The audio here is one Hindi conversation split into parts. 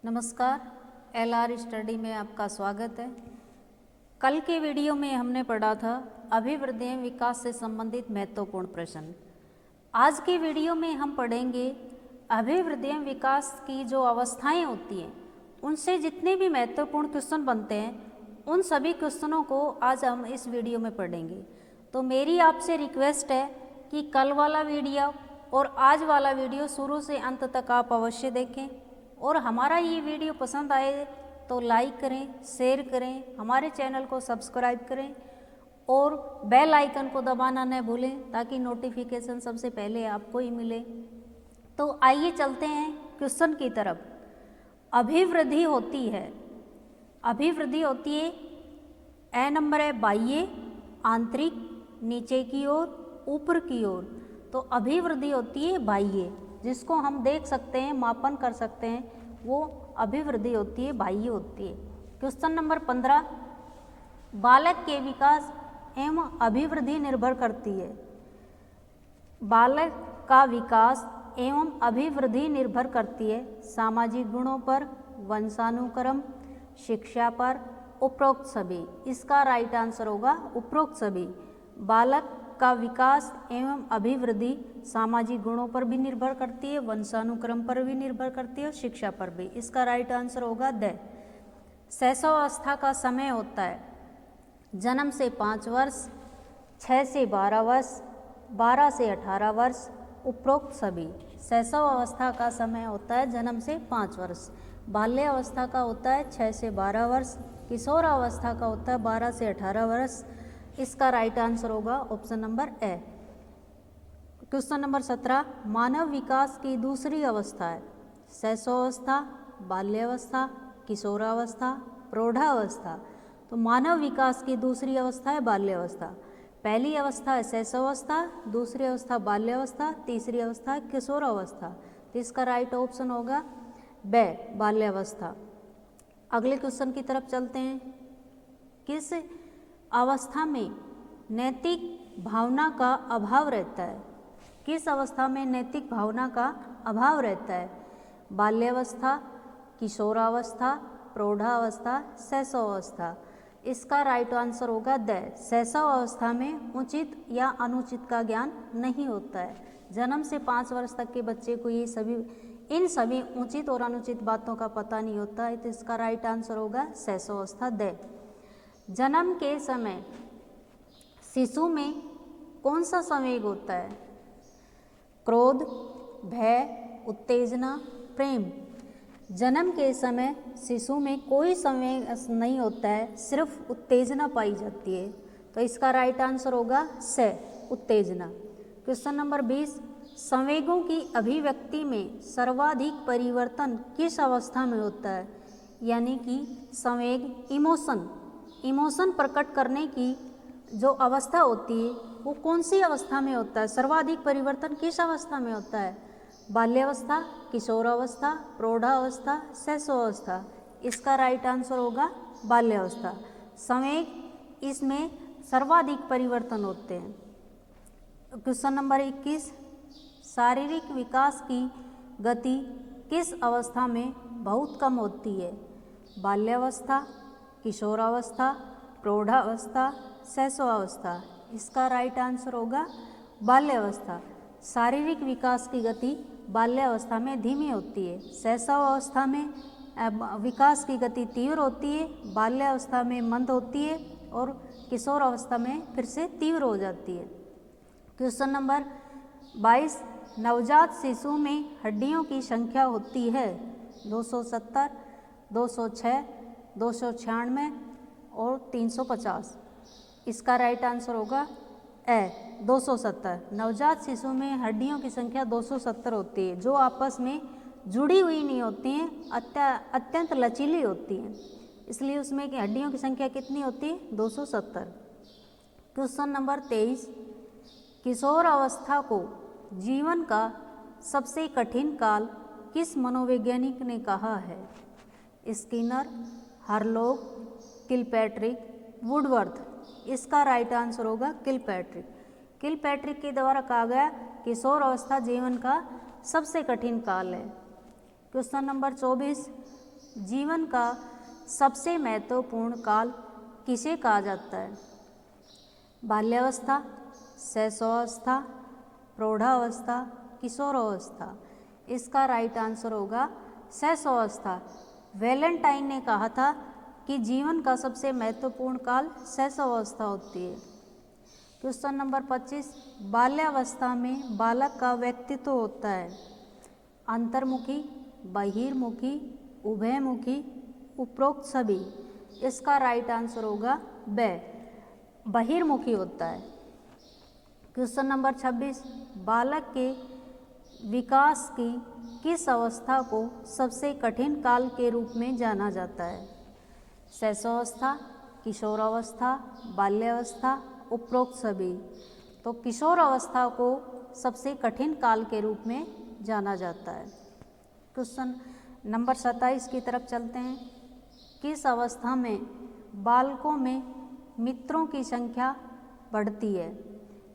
नमस्कार, LR स्टडी में आपका स्वागत है। कल के वीडियो में हमने पढ़ा था अभिवृद्धि एवं विकास से संबंधित महत्वपूर्ण प्रश्न। आज के वीडियो में हम पढ़ेंगे अभिवृद्धि एवं विकास की जो अवस्थाएं होती हैं उनसे जितने भी महत्वपूर्ण क्वेश्चन बनते हैं उन सभी क्वेश्चनों को आज हम इस वीडियो में पढ़ेंगे। तो मेरी आपसे रिक्वेस्ट है कि कल वाला वीडियो और आज वाला वीडियो शुरू से अंत तक आप अवश्य देखें और हमारा ये वीडियो पसंद आए तो लाइक करें, शेयर करें, हमारे चैनल को सब्सक्राइब करें और बेल आइकन को दबाना न भूलें ताकि नोटिफिकेशन सबसे पहले आपको ही मिले। तो आइए चलते हैं क्वेश्चन की तरफ। अभिवृद्धि होती है, अभिवृद्धि होती है, ए नंबर है बाह्य, आंतरिक, नीचे की ओर, ऊपर की ओर। तो अभिवृद्धि होती है बाह्य, जिसको हम देख सकते हैं, मापन कर सकते हैं, वो अभिवृद्धि होती है, बाह्य होती है। क्वेश्चन नंबर 15, बालक के विकास एवं अभिवृद्धि निर्भर करती है। बालक का विकास एवं अभिवृद्धि निर्भर करती है सामाजिक गुणों पर, वंशानुक्रम, शिक्षा पर, उपरोक्त सभी। इसका राइट आंसर होगा उपरोक्त सभी। बालक का विकास एवं अभिवृद्धि सामाजिक गुणों पर भी निर्भर करती है, वंशानुक्रम पर भी निर्भर करती है और शिक्षा पर भी। इसका राइट आंसर होगा द। शैशवावस्था का समय होता है जन्म से 5 वर्ष, 6 से 12 वर्ष, 12 से 18 वर्ष, उपरोक्त सभी। शैशवावस्था का समय होता है जन्म से 5 वर्ष, बाल्यावस्था का होता है 6 से 12 वर्ष, किशोरावस्था का होता है 12 से 18 वर्ष। इसका राइट आंसर होगा option number A. Question number 17, मानव विकास की दूसरी अवस्था है शैशवावस्था, बाल्यावस्था, किशोरावस्था, प्रौढ़ावस्था। तो मानव विकास की दूसरी अवस्था है बाल्यावस्था। पहली अवस्था है शैशवावस्था, दूसरी अवस्था बाल्यावस्था, तीसरी अवस्था है किशोरावस्था। तो इसका राइट ऑप्शन होगा बे, बाल्यावस्था। अगले क्वेश्चन की तरफ चलते हैं। किस अवस्था में नैतिक भावना का अभाव रहता है? किस अवस्था में नैतिक भावना का अभाव रहता है? बाल्यावस्था, किशोरावस्था, प्रौढ़ावस्था, शैशवावस्था। इसका राइट आंसर होगा द। शैशवावस्था में उचित या अनुचित का ज्ञान नहीं होता है। जन्म से 5 वर्ष तक के बच्चे को इन सभी उचित और अनुचित बातों का पता नहीं होता है। तो इसका राइट आंसर होगा शैशवावस्था द। जन्म के समय शिशु में कौन सा संवेग होता है? क्रोध, भय, उत्तेजना, प्रेम। जन्म के समय शिशु में कोई संवेग नहीं होता है, सिर्फ उत्तेजना पाई जाती है। तो इसका राइट आंसर होगा स, उत्तेजना। क्वेश्चन नंबर 20, संवेगों की अभिव्यक्ति में सर्वाधिक परिवर्तन किस अवस्था में होता है? यानी कि संवेग, इमोशन प्रकट करने की जो अवस्था होती है वो कौन सी अवस्था में होता है? सर्वाधिक परिवर्तन किस अवस्था में होता है? बाल्यावस्था, किशोरावस्था, प्रौढ़ावस्था, शैशवावस्था। इसका राइट आंसर होगा बाल्यावस्था। संवेग, इसमें सर्वाधिक परिवर्तन होते हैं। क्वेश्चन नंबर 21, शारीरिक विकास की गति किस अवस्था में बहुत कम होती है? बाल्यावस्था, किशोरावस्था, प्रौढ़ावस्था, शैशवावस्था। इसका राइट आंसर होगा बाल्यावस्था। शारीरिक विकास की गति बाल्यावस्था में धीमी होती है, शैशवावस्था में विकास की गति तीव्र होती है, बाल्यावस्था में मंद होती है और किशोरावस्था में फिर से तीव्र हो जाती है। क्वेश्चन नंबर 22, नवजात शिशु में हड्डियों की संख्या होती है 270, 206, 296 और 350। इसका राइट आंसर होगा ए, 270। नवजात शिशु में हड्डियों की संख्या 270 होती है, जो आपस में जुड़ी हुई नहीं होती हैं, अत्यंत लचीली होती हैं, इसलिए उसमें की हड्डियों की संख्या कितनी होती है? 270। क्वेश्चन नंबर 23, किशोर अवस्था को जीवन का सबसे कठिन काल किस मनोवैज्ञानिक ने कहा है? Skinner, Harlog, Kilpatrick, Woodworth. इसका राइट आंसर होगा किलपैट्रिक। किलपैट्रिक के द्वारा कहा गया किशोर अवस्था जीवन का सबसे कठिन काल है। क्वेश्चन नंबर 24, जीवन का सबसे महत्वपूर्ण काल किसे कहा जाता है? बाल्यावस्था, शैशवावस्था, प्रौढ़ावस्था, किशोरावस्था। इसका राइट आंसर होगा शैशवावस्था। वैलेंटाइन ने कहा था कि जीवन का सबसे महत्वपूर्ण काल शैशवावस्था होती है। क्वेश्चन नंबर 25, बाल्यावस्था में बालक का व्यक्तित्व होता है अंतर्मुखी, बहिर्मुखी, उभयमुखी, उपरोक्त सभी। इसका राइट आंसर होगा बहिर्मुखी होता है। क्वेश्चन नंबर 26, बालक के विकास की किस अवस्था को सबसे कठिन काल के रूप में जाना जाता है? शैशवावस्था, किशोरावस्था, बाल्यावस्था, उपरोक्त सभी। तो किशोरावस्था को सबसे कठिन काल के रूप में जाना जाता है। क्वेश्चन नंबर 27 की तरफ चलते हैं। किस अवस्था में बालकों में मित्रों की संख्या बढ़ती है?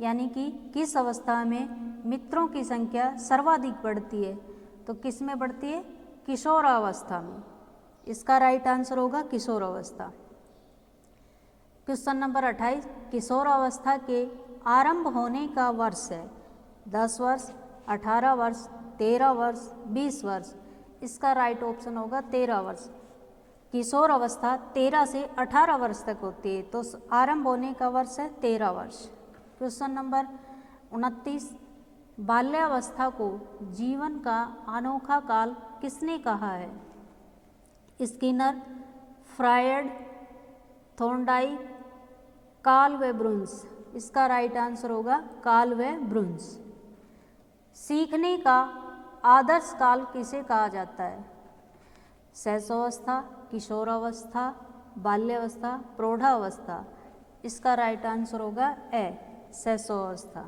यानी कि किस अवस्था में मित्रों की संख्या सर्वाधिक बढ़ती है? तो किस में बढ़ती है? किशोरावस्था में। इसका राइट आंसर होगा किशोरावस्था। क्वेश्चन नंबर 28, किशोरावस्था के आरंभ होने का वर्ष है 10 वर्ष, 18 वर्ष, 13 वर्ष, 20 वर्ष। इसका राइट ऑप्शन होगा 13 वर्ष। किशोर अवस्था 13 से 18 वर्ष तक होती है, तो आरंभ होने का वर्ष है 13 वर्ष। क्वेश्चन नंबर 29, बाल्यावस्था को जीवन का अनोखा काल किसने कहा है? स्किनर, फ्रायड, थॉर्नडाइक, कार्ल व ब्रुन्स। इसका राइट आंसर होगा कार्ल व ब्रुन्स। सीखने का आदर्श काल किसे कहा जाता है? शैशवावस्था, किशोरावस्था, बाल्यावस्था, प्रौढ़ावस्था। इसका राइट आंसर होगा शैशवावस्था।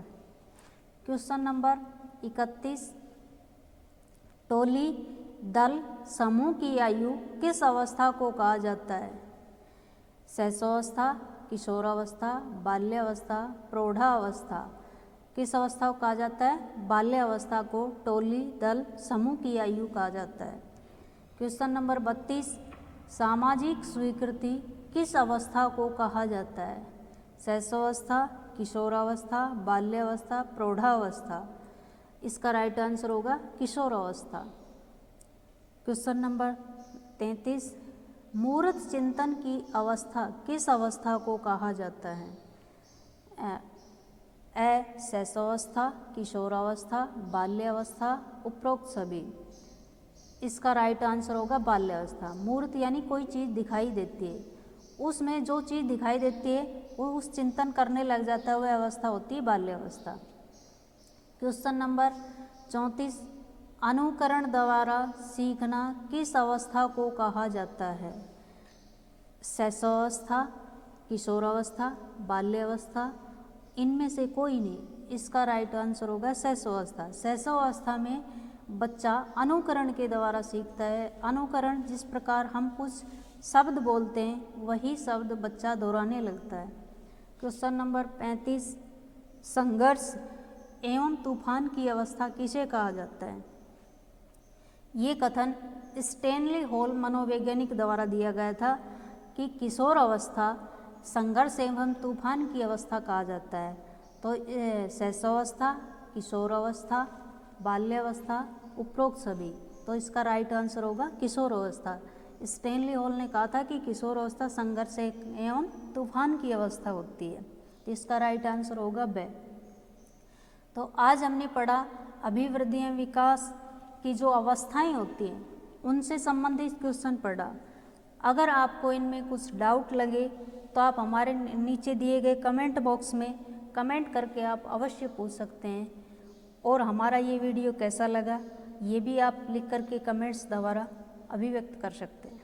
क्वेश्चन नंबर 31, टोली, दल, समूह की आयु किस अवस्था को कहा जाता है? शैशवावस्था, किशोरावस्था, बाल्यावस्था, प्रौढ़ावस्था। किस अवस्था को कहा जाता है? बाल्यावस्था को टोली, दल, समूह की आयु कहा जाता है। क्वेश्चन नंबर 32, सामाजिक स्वीकृति किस अवस्था को कहा जाता है? शैशवावस्था, किशोरावस्था, बाल्यावस्था, प्रौढ़ावस्था। इसका राइट आंसर होगा किशोरावस्था। क्वेश्चन नंबर 33, मूर्त चिंतन की अवस्था किस अवस्था को कहा जाता है? शैशवावस्था, किशोरावस्था, बाल्यावस्था, उपरोक्त सभी। इसका राइट आंसर होगा बाल्यावस्था। मूर्त यानी कोई चीज़ दिखाई देती है, उसमें जो चीज़ दिखाई देती है वो उस चिंतन करने लग जाता है, वह अवस्था होती है बाल्यावस्था। क्वेश्चन नंबर 34, अनुकरण द्वारा सीखना किस अवस्था को कहा जाता है? शैशवावस्था, किशोरावस्था, बाल्यावस्था, इनमें से कोई नहीं। इसका राइट आंसर होगा शैशवावस्था। शैशवावस्था में बच्चा अनुकरण के द्वारा सीखता है। अनुकरण, जिस प्रकार हम कुछ शब्द बोलते हैं वही शब्द बच्चा दोहराने लगता है। क्वेश्चन नंबर 35, संघर्ष एवं तूफान की अवस्था किसे कहा जाता है? ये कथन स्टैनली हॉल मनोवैज्ञानिक द्वारा दिया गया था कि किशोर अवस्था संघर्ष एवं तूफान की अवस्था कहा जाता है। तो शैशवावस्था, किशोरावस्था, बाल्यावस्था, उपरोक्त सभी। तो इसका राइट आंसर होगा किशोरावस्था। स्टैनली हॉल ने कहा था कि किशोरावस्था संघर्ष एवं तूफान की अवस्था होती है, तो इसका राइट आंसर होगा तो आज हमने पढ़ा अभिवृद्धि एवं विकास की जो अवस्थाएं होती हैं उनसे संबंधित क्वेश्चन पढ़ा। अगर आपको इनमें कुछ डाउट लगे तो आप हमारे नीचे दिए गए कमेंट बॉक्स में कमेंट करके आप अवश्य पूछ सकते हैं। और हमारा ये वीडियो कैसा लगा ये भी आप लिख करके कमेंट्स द्वारा अभिव्यक्त कर सकते हैं।